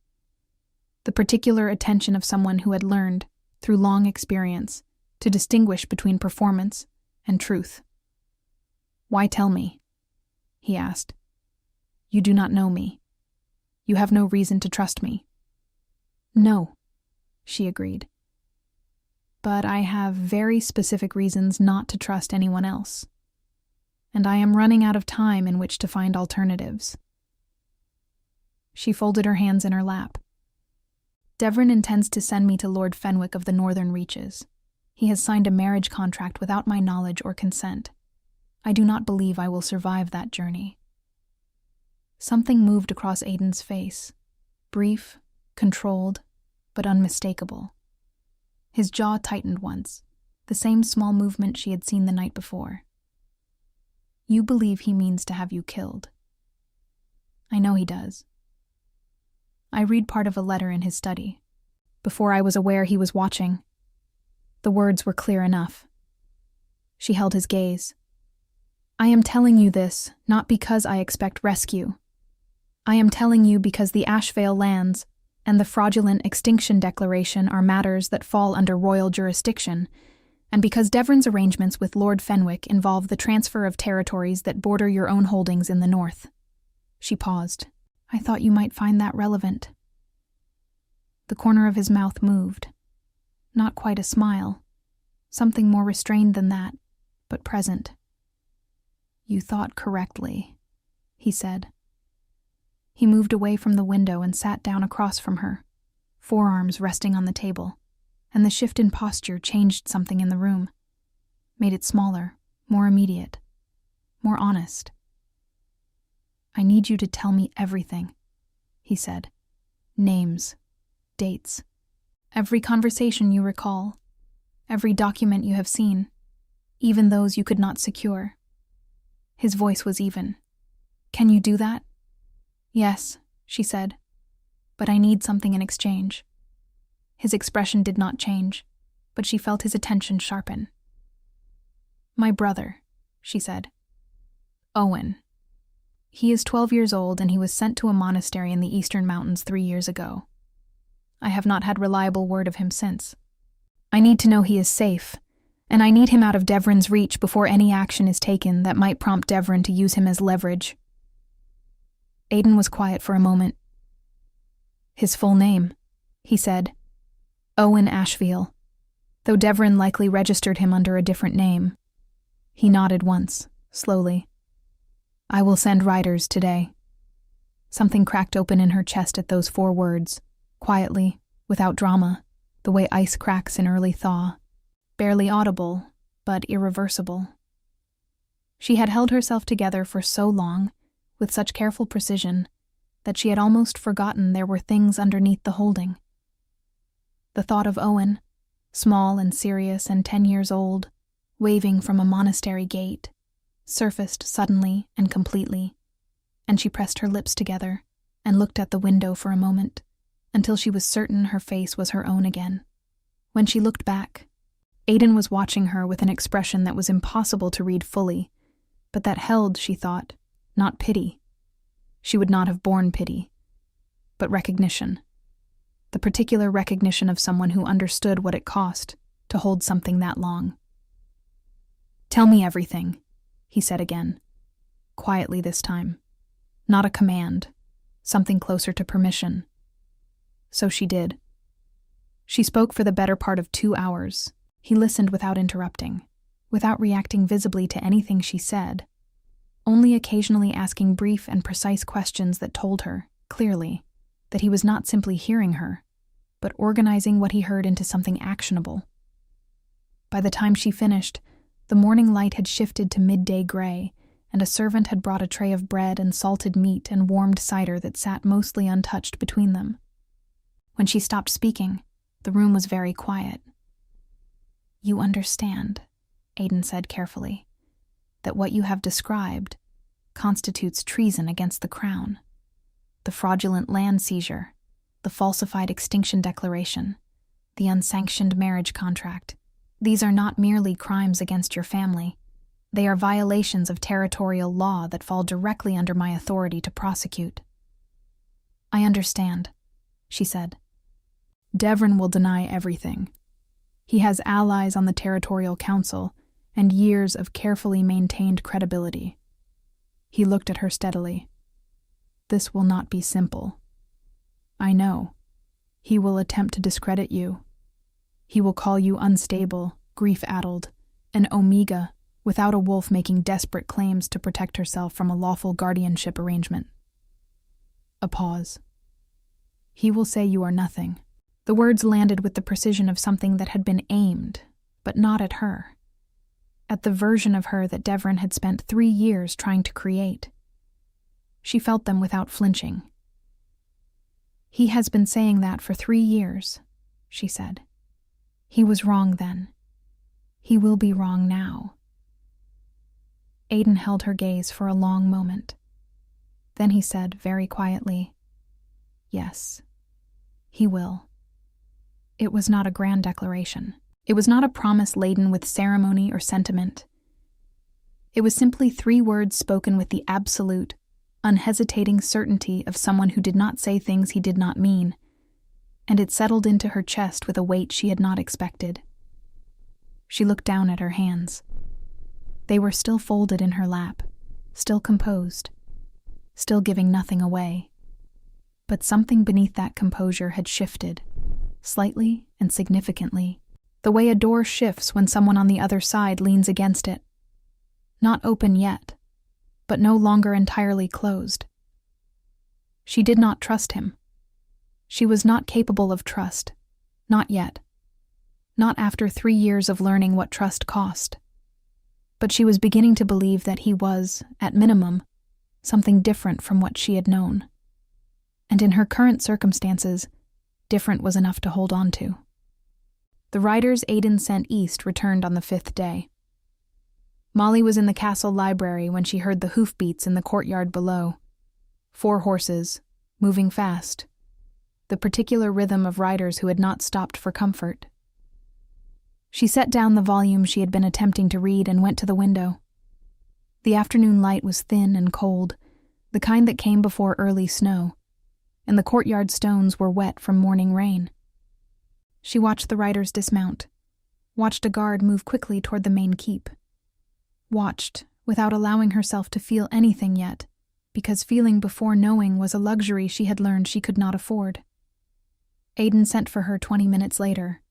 [SPEAKER 1] The particular attention of someone who had learned, through long experience, to distinguish between performance and truth. "Why tell me?" he asked. "You do not know me. You have no reason to trust me." "No," she agreed. "But I have very specific reasons not to trust anyone else. And I am running out of time in which to find alternatives." She folded her hands in her lap. "Devon intends to send me to Lord Fenwick of the Northern Reaches. He has signed a marriage contract without my knowledge or consent. I do not believe I will survive that journey." Something moved across Aidan's face, brief, controlled, but unmistakable. His jaw tightened once, the same small movement she had seen the night before. "You believe he means to have you killed." "I know he does. I read part of a letter in his study, before I was aware he was watching. The words were clear enough." She held his gaze. "I am telling you this not because I expect rescue. I am telling you because the Ashvale lands and the fraudulent extinction declaration are matters that fall under royal jurisdiction, and because Devon's arrangements with Lord Fenwick involve the transfer of territories that border your own holdings in the north." She paused. "I thought you might find that relevant." The corner of his mouth moved. Not quite a smile. Something more restrained than that, but present. "You thought correctly." he said. He moved away from the window and sat down across from her, forearms resting on the table, and the shift in posture changed something in the room, made it smaller, more immediate, more honest. I need you to tell me everything, he said. Names, dates, every conversation you recall, every document you have seen, even those you could not secure. His voice was even. Can you do that? Yes, she said, but I need something in exchange. His expression did not change, but she felt his attention sharpen. My brother, she said. Owen. He is 12 years old and he was sent to a monastery in the eastern mountains 3 years ago. I have not had reliable word of him since. I need to know he is safe, and I need him out of Devrin's reach before any action is taken that might prompt Devrin to use him as leverage. Aiden was quiet for a moment. His full name, he said. Owen Ashfield, though Devrin likely registered him under a different name. He nodded once, slowly. I will send riders today. Something cracked open in her chest at those 4 words, quietly, without drama, the way ice cracks in early thaw. Barely audible, but irreversible. She had held herself together for so long, with such careful precision, that she had almost forgotten there were things underneath the holding. The thought of Owen, small and serious and 10 years old, waving from a monastery gate, surfaced suddenly and completely, and she pressed her lips together and looked at the window for a moment, until she was certain her face was her own again. When she looked back, Aiden was watching her with an expression that was impossible to read fully, but that held, she thought, not pity. She would not have borne pity, but recognition. The particular recognition of someone who understood what it cost to hold something that long. Tell me everything, he said again, quietly this time. Not a command, something closer to permission. So she did. She spoke for the better part of 2 hours. He listened without interrupting, without reacting visibly to anything she said, only occasionally asking brief and precise questions that told her, clearly, that he was not simply hearing her, but organizing what he heard into something actionable. By the time she finished, the morning light had shifted to midday gray, and a servant had brought a tray of bread and salted meat and warmed cider that sat mostly untouched between them. When she stopped speaking, the room was very quiet. You understand, Aiden said carefully, that what you have described constitutes treason against the crown. The fraudulent land seizure, the falsified extinction declaration, the unsanctioned marriage contract. These are not merely crimes against your family. They are violations of territorial law that fall directly under my authority to prosecute. I understand, she said. Devrin will deny everything. He has allies on the Territorial Council and years of carefully maintained credibility. He looked at her steadily. This will not be simple. I know. He will attempt to discredit you. He will call you unstable, grief-addled, an omega without a wolf making desperate claims to protect herself from a lawful guardianship arrangement. A pause. He will say you are nothing. The words landed with the precision of something that had been aimed, but not at her. At the version of her that Devrin had spent 3 years trying to create. She felt them without flinching. He has been saying that for 3 years, she said. He was wrong then. He will be wrong now. Aiden held her gaze for a long moment. Then he said very quietly, Yes, he will. It was not a grand declaration. It was not a promise laden with ceremony or sentiment. It was simply 3 words spoken with the absolute, unhesitating certainty of someone who did not say things he did not mean, and it settled into her chest with a weight she had not expected. She looked down at her hands. They were still folded in her lap, still composed, still giving nothing away. But something beneath that composure had shifted, slightly and significantly, the way a door shifts when someone on the other side leans against it. Not open yet, but no longer entirely closed. She did not trust him. She was not capable of trust. Not yet. Not after 3 years of learning what trust cost. But she was beginning to believe that he was, at minimum, something different from what she had known. And in her current circumstances, different was enough to hold on to. The riders Aiden sent east returned on the 5th day. Molly was in the castle library when she heard the hoofbeats in the courtyard below. 4 horses, moving fast. The particular rhythm of riders who had not stopped for comfort. She set down the volume she had been attempting to read and went to the window. The afternoon light was thin and cold, the kind that came before early snow, and the courtyard stones were wet from morning rain. She watched the riders dismount, watched a guard move quickly toward the main keep. Watched, without allowing herself to feel anything yet, because feeling before knowing was a luxury she had learned she could not afford. Aiden sent for her 20 minutes later.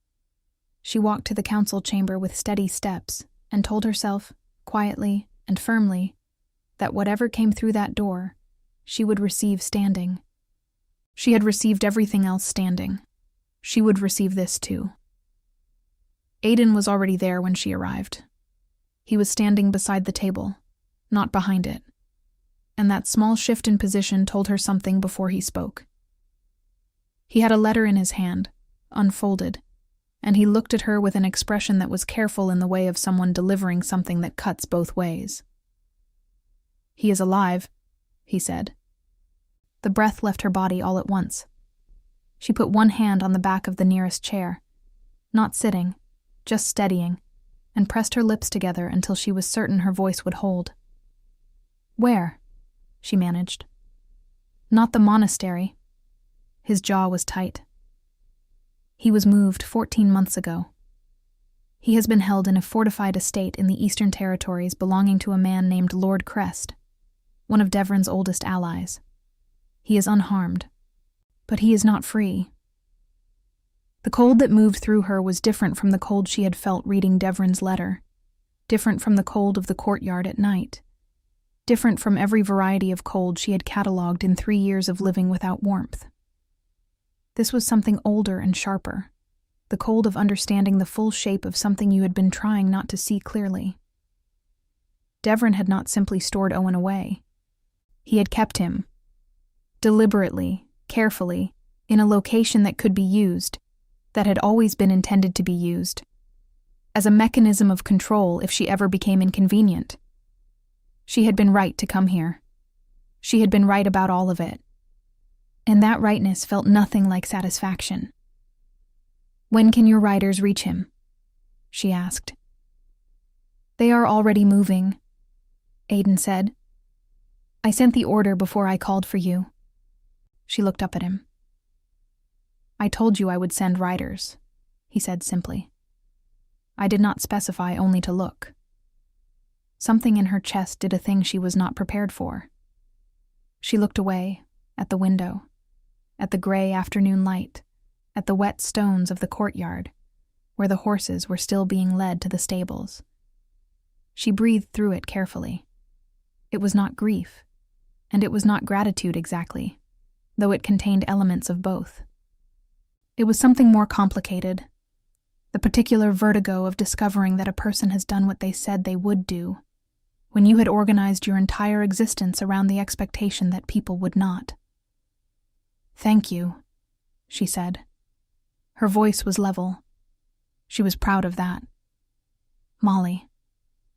[SPEAKER 1] She walked to the council chamber with steady steps and told herself, quietly and firmly, that whatever came through that door, she would receive standing. She had received everything else standing. She would receive this too. Aiden was already there when she arrived. He was standing beside the table, not behind it, and that small shift in position told her something before he spoke. He had a letter in his hand, unfolded, and he looked at her with an expression that was careful in the way of someone delivering something that cuts both ways. "He is alive," he said. The breath left her body all at once. She put one hand on the back of the nearest chair, not sitting, just steadying, and pressed her lips together until she was certain her voice would hold. "Where?" she managed. "Not the monastery." His jaw was tight. "He was moved 14 months ago. He has been held in a fortified estate in the Eastern Territories belonging to a man named Lord Crest, one of Devrin's oldest allies. He is unharmed, but he is not free." The cold that moved through her was different from the cold she had felt reading Devrin's letter, different from the cold of the courtyard at night, different from every variety of cold she had catalogued in 3 years of living without warmth. This was something older and sharper, the cold of understanding the full shape of something you had been trying not to see clearly. Devrin had not simply stored Owen away. He had kept him, deliberately, carefully, in a location that could be used, that had always been intended to be used, as a mechanism of control if she ever became inconvenient. She had been right to come here. She had been right about all of it. And that rightness felt nothing like satisfaction. "When can your riders reach him?" she asked. "They are already moving," Aiden said. "I sent the order before I called for you." She looked up at him. "I told you I would send riders," he said simply. "I did not specify only to look." Something in her chest did a thing she was not prepared for. She looked away, at the window, at the gray afternoon light, at the wet stones of the courtyard, where the horses were still being led to the stables. She breathed through it carefully. It was not grief, and it was not gratitude exactly, though it contained elements of both. It was something more complicated, the particular vertigo of discovering that a person has done what they said they would do, when you had organized your entire existence around the expectation that people would not. "Thank you," she said. Her voice was level. She was proud of that. "Molly."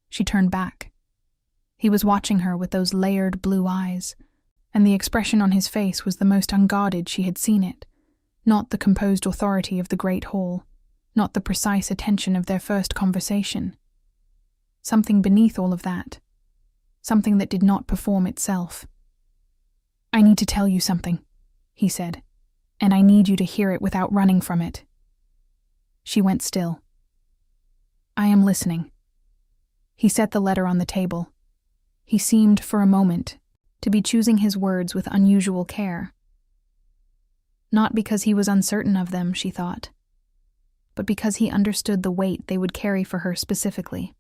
[SPEAKER 1] She turned back. He was watching her with those layered blue eyes, and the expression on his face was the most unguarded she had seen it, not the composed authority of the great hall, not the precise attention of their first conversation. Something beneath all of that, something that did not perform itself. "I need to tell you something," he said, "and I need you to hear it without running from it." She went still. "I am listening." He set the letter on the table. He seemed, for a moment, to be choosing his words with unusual care. Not because he was uncertain of them, she thought, but because he understood the weight they would carry for her specifically.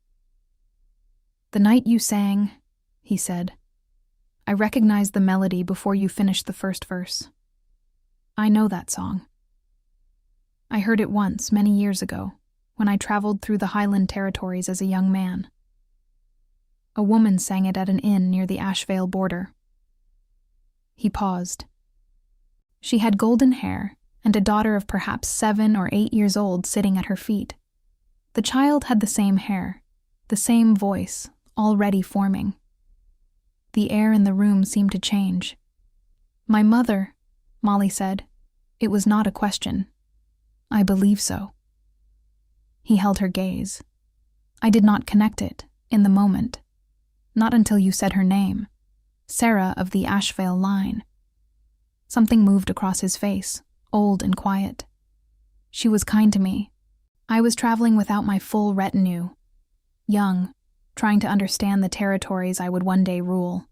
[SPEAKER 1] "The night you sang," he said, I recognized the melody before you finished the first verse. I know that song. I heard it once, many years ago, when I traveled through the Highland territories as a young man. A woman sang it at an inn near the Ashvale border. He paused. She had golden hair and a daughter of perhaps 7 or 8 years old sitting at her feet. The child had the same hair, the same voice, already forming. The air in the room seemed to change. My mother, Molly said. It was not a question. I believe so. He held her gaze. I did not connect it, in the moment. Not until you said her name, Sarah of the Ashvale line. Something moved across his face, old and quiet. She was kind to me. I was traveling without my full retinue, young, trying to understand the territories I would one day rule.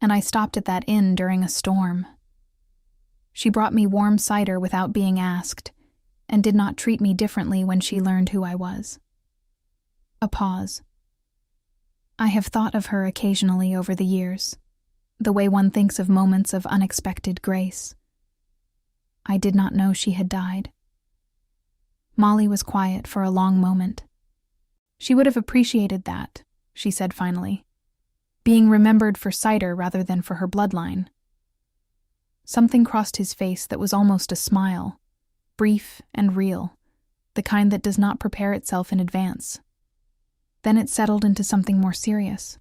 [SPEAKER 1] And I stopped at that inn during a storm. She brought me warm cider without being asked, and did not treat me differently when she learned who I was. A pause. I have thought of her occasionally over the years, the way one thinks of moments of unexpected grace. I did not know she had died. Molly was quiet for a long moment. She would have appreciated that, she said finally, being remembered for cider rather than for her bloodline. Something crossed his face that was almost a smile, brief and real, the kind that does not prepare itself in advance. Then it settled into something more serious.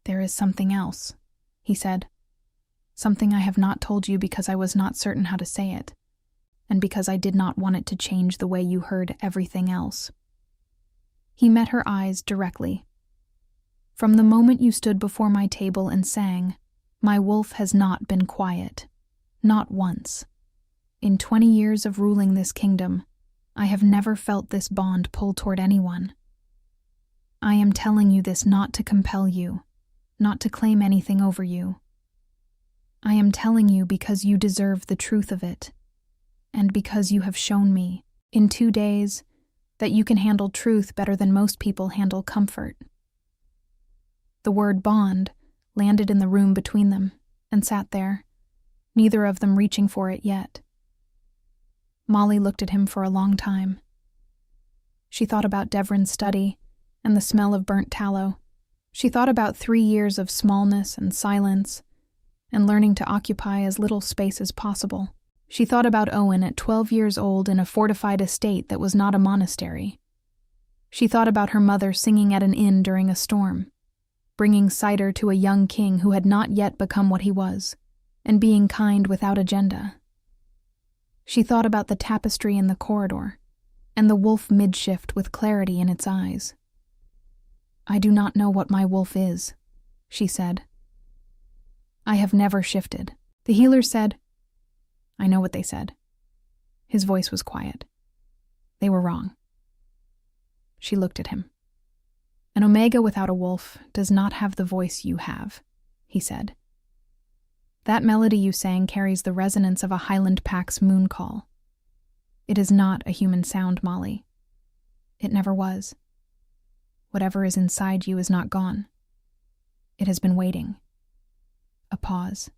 [SPEAKER 1] There is something else, he said. Something I have not told you because I was not certain how to say it, and because I did not want it to change the way you heard everything else. He met her eyes directly. From the moment you stood before my table and sang, my wolf has not been quiet, not once. In 20 years of ruling this kingdom, I have never felt this bond pull toward anyone. I am telling you this not to compel you, not to claim anything over you. I am telling you because you deserve the truth of it, and because you have shown me, in 2 days, that you can handle truth better than most people handle comfort. The word bond landed in the room between them and sat there, neither of them reaching for it yet. Molly looked at him for a long time. She thought about Devrin's study and the smell of burnt tallow. She thought about 3 years of smallness and silence and learning to occupy as little space as possible. She thought about Owen at 12 years old in a fortified estate that was not a monastery. She thought about her mother singing at an inn during a storm, bringing cider to a young king who had not yet become what he was, and being kind without agenda. She thought about the tapestry in the corridor, and the wolf mid-shift with clarity in its eyes. I do not know what my wolf is, she said. I have never shifted. The healer said, I know what they said. His voice was quiet. They were wrong. She looked at him. An omega without a wolf does not have the voice you have, he said. That melody you sang carries the resonance of a Highland Pack's moon call. It is not a human sound, Molly. It never was. Whatever is inside you is not gone. It has been waiting. A pause.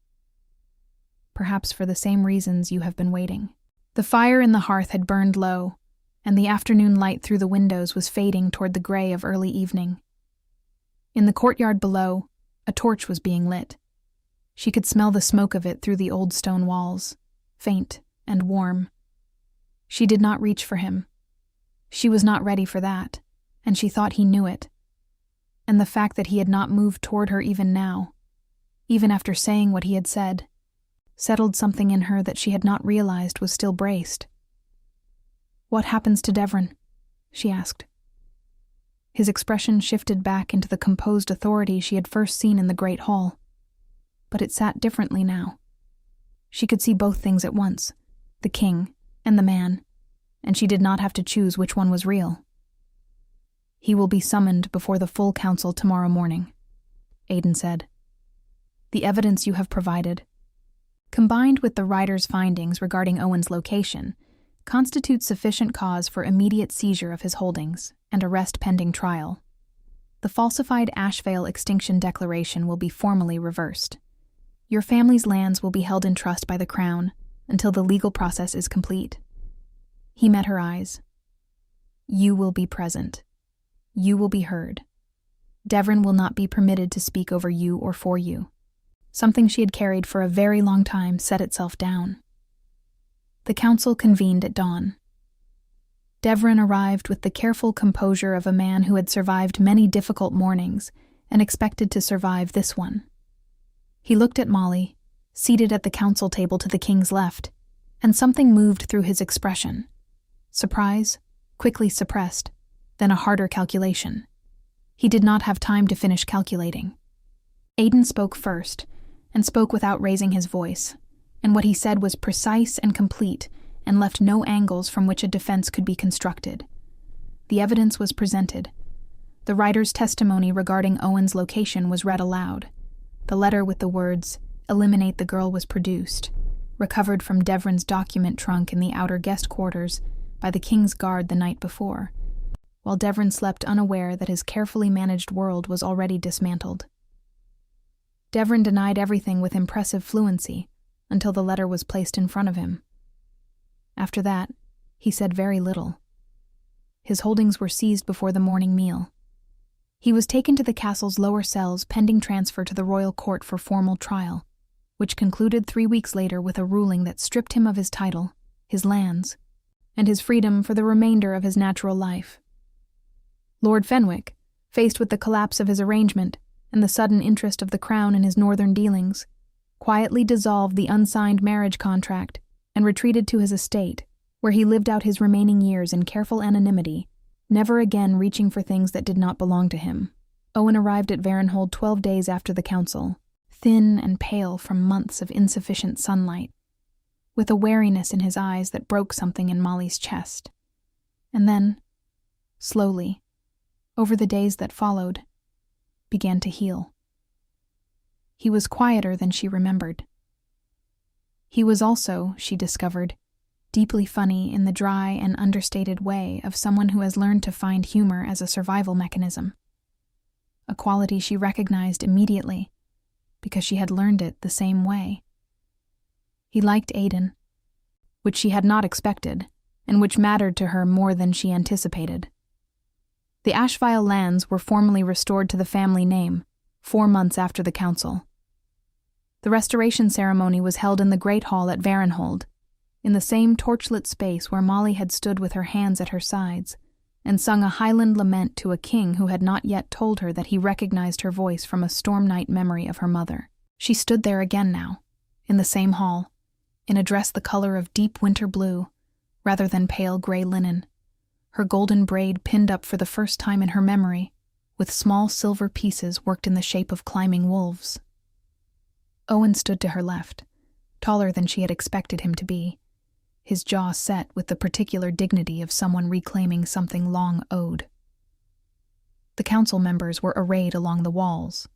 [SPEAKER 1] Perhaps for the same reasons you have been waiting. The fire in the hearth had burned low, and the afternoon light through the windows was fading toward the gray of early evening. In the courtyard below, a torch was being lit. She could smell the smoke of it through the old stone walls, faint and warm. She did not reach for him. She was not ready for that, and she thought he knew it. And the fact that he had not moved toward her even now, even after saying what he had said, settled something in her that she had not realized was still braced. What happens to Devrin? She asked. His expression shifted back into the composed authority she had first seen in the great hall. But it sat differently now. She could see both things at once, the king and the man, and she did not have to choose which one was real. He will be summoned before the full council tomorrow morning, Aidan said. The evidence you have provided, combined with the writer's findings regarding Owen's location, constitutes sufficient cause for immediate seizure of his holdings and arrest pending trial. The falsified Ashvale Extinction Declaration will be formally reversed. Your family's lands will be held in trust by the Crown until the legal process is complete. He met her eyes. You will be present. You will be heard. Devon will not be permitted to speak over you or for you. Something she had carried for a very long time set itself down. The council convened at dawn. Devon arrived with the careful composure of a man who had survived many difficult mornings and expected to survive this one. He looked at Molly, seated at the council table to the king's left, and something moved through his expression. Surprise, quickly suppressed, then a harder calculation. He did not have time to finish calculating. Aidan spoke first, and spoke without raising his voice, and what he said was precise and complete and left no angles from which a defense could be constructed. The evidence was presented. The writer's testimony regarding Owen's location was read aloud. The letter with the words, "Eliminate the girl," was produced, recovered from Devon's document trunk in the outer guest quarters by the king's guard the night before, while Devon slept unaware that his carefully managed world was already dismantled. Devon denied everything with impressive fluency until the letter was placed in front of him. After that, he said very little. His holdings were seized before the morning meal. He was taken to the castle's lower cells pending transfer to the royal court for formal trial, which concluded 3 weeks later with a ruling that stripped him of his title, his lands, and his freedom for the remainder of his natural life. Lord Fenwick, faced with the collapse of his arrangement and the sudden interest of the Crown in his northern dealings, quietly dissolved the unsigned marriage contract and retreated to his estate, where he lived out his remaining years in careful anonymity, never again reaching for things that did not belong to him. Owen arrived at Varenhold 12 days after the council, thin and pale from months of insufficient sunlight, with a wariness in his eyes that broke something in Molly's chest. And then, slowly, over the days that followed, began to heal. He was quieter than she remembered. He was also, she discovered, deeply funny in the dry and understated way of someone who has learned to find humor as a survival mechanism, a quality she recognized immediately because she had learned it the same way. He liked Aidan, which she had not expected, and which mattered to her more than she anticipated. The Ashvale lands were formally restored to the family name 4 months after the council. The restoration ceremony was held in the Great Hall at Varenhold, in the same torchlit space where Molly had stood with her hands at her sides and sung a Highland lament to a king who had not yet told her that he recognized her voice from a storm night memory of her mother. She stood there again now, in the same hall, in a dress the color of deep winter blue, rather than pale gray linen, her golden braid pinned up for the first time in her memory, with small silver pieces worked in the shape of climbing wolves. Owen stood to her left, taller than she had expected him to be, his jaw set with the particular dignity of someone reclaiming something long owed. The council members were arrayed along the walls.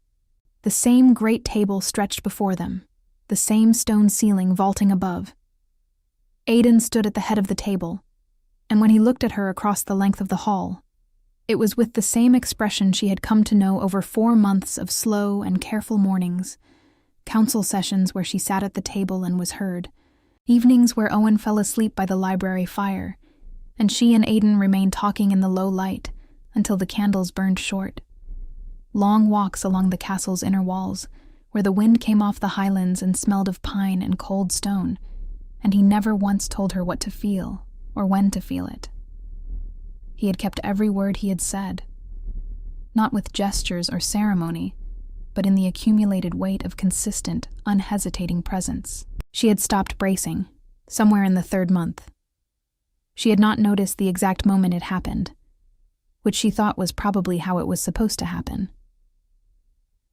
[SPEAKER 1] The same great table stretched before them, the same stone ceiling vaulting above. Aidan stood at the head of the table, and when he looked at her across the length of the hall, it was with the same expression she had come to know over 4 months of slow and careful mornings, council sessions where she sat at the table and was heard, evenings where Owen fell asleep by the library fire, and she and Aidan remained talking in the low light until the candles burned short. Long walks along the castle's inner walls, where the wind came off the highlands and smelled of pine and cold stone, and he never once told her what to feel or when to feel it. He had kept every word he had said, not with gestures or ceremony, but in the accumulated weight of consistent, unhesitating presence. She had stopped bracing, somewhere in the 3rd month. She had not noticed the exact moment it happened, which she thought was probably how it was supposed to happen.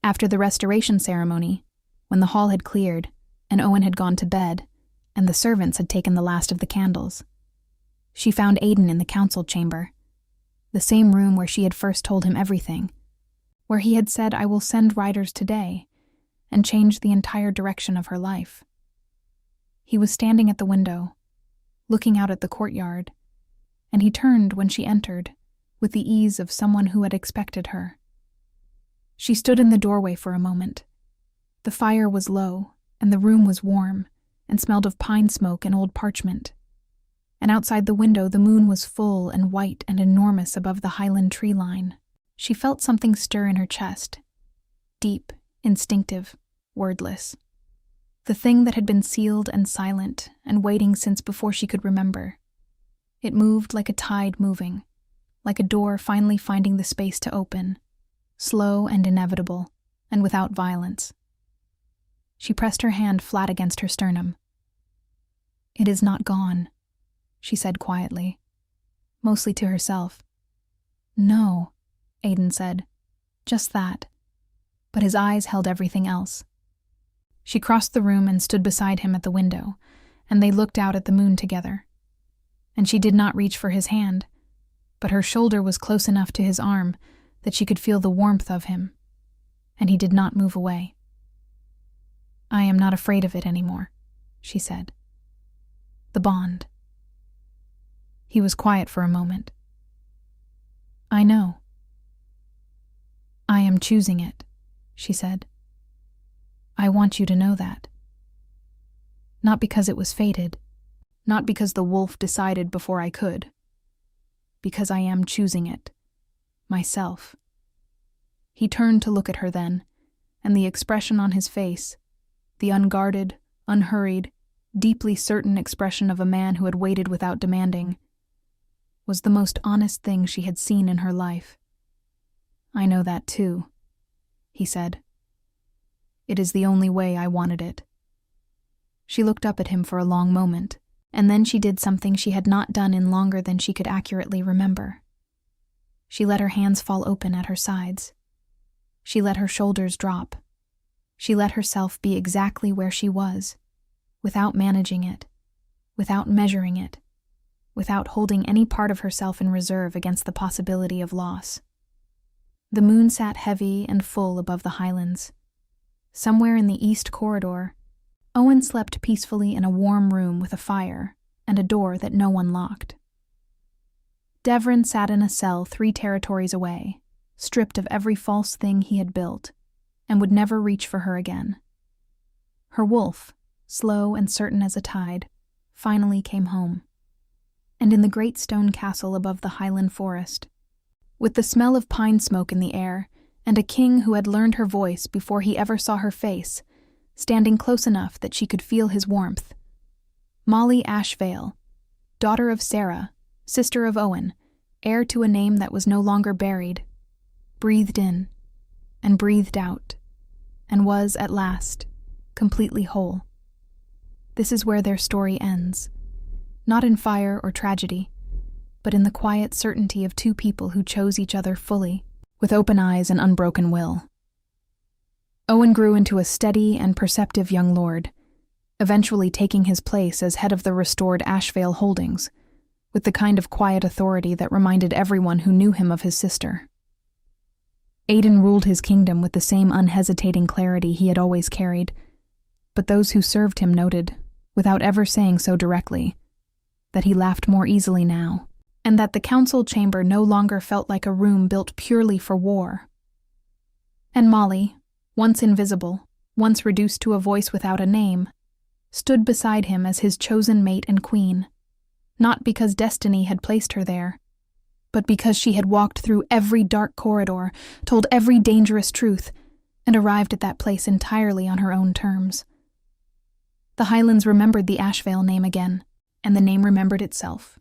[SPEAKER 1] After the restoration ceremony, when the hall had cleared, and Owen had gone to bed, and the servants had taken the last of the candles, she found Aidan in the council chamber, the same room where she had first told him everything, where he had said, "I will send riders today," and change the entire direction of her life. He was standing at the window, looking out at the courtyard, and he turned when she entered, with the ease of someone who had expected her. She stood in the doorway for a moment. The fire was low, and the room was warm, and smelled of pine smoke and old parchment. And outside the window the moon was full and white and enormous above the highland tree line. She felt something stir in her chest. Deep, instinctive, wordless. The thing that had been sealed and silent and waiting since before she could remember. It moved like a tide moving, like a door finally finding the space to open, slow and inevitable, and without violence. She pressed her hand flat against her sternum. "It is not gone," she said quietly, mostly to herself. "No," Aiden said, "just that." But his eyes held everything else. She crossed the room and stood beside him at the window, and they looked out at the moon together. And she did not reach for his hand, but her shoulder was close enough to his arm that she could feel the warmth of him, and he did not move away. "I am not afraid of it anymore," she said. "The bond." He was quiet for a moment. "I know." "I am choosing it," she said. "I want you to know that. Not because it was fated, not because the wolf decided before I could, because I am choosing it, myself." He turned to look at her then, and the expression on his face, the unguarded, unhurried, deeply certain expression of a man who had waited without demanding, was the most honest thing she had seen in her life. "I know that too," he said. "It is the only way I wanted it." She looked up at him for a long moment, and then she did something she had not done in longer than she could accurately remember. She let her hands fall open at her sides. She let her shoulders drop. She let herself be exactly where she was, without managing it, without measuring it, without holding any part of herself in reserve against the possibility of loss. The moon sat heavy and full above the highlands. Somewhere in the east corridor, Owen slept peacefully in a warm room with a fire and a door that no one locked. Devrin sat in a cell 3 territories away, stripped of every false thing he had built, and would never reach for her again. Her wolf, slow and certain as a tide, finally came home. And in the great stone castle above the highland forest, with the smell of pine smoke in the air, and a king who had learned her voice before he ever saw her face, standing close enough that she could feel his warmth, Molly Ashvale, daughter of Sarah, sister of Owen, heir to a name that was no longer buried, breathed in and breathed out, and was, at last, completely whole. This is where their story ends, not in fire or tragedy, but in the quiet certainty of 2 people who chose each other fully, with open eyes and unbroken will. Owen grew into a steady and perceptive young lord, eventually taking his place as head of the restored Ashvale Holdings, with the kind of quiet authority that reminded everyone who knew him of his sister. Aiden ruled his kingdom with the same unhesitating clarity he had always carried, but those who served him noted, without ever saying so directly, that he laughed more easily now, and that the council chamber no longer felt like a room built purely for war. And Molly, once invisible, once reduced to a voice without a name, stood beside him as his chosen mate and queen, not because destiny had placed her there, but because she had walked through every dark corridor, told every dangerous truth, and arrived at that place entirely on her own terms. The Highlands remembered the Ashvale name again, and the name remembered itself.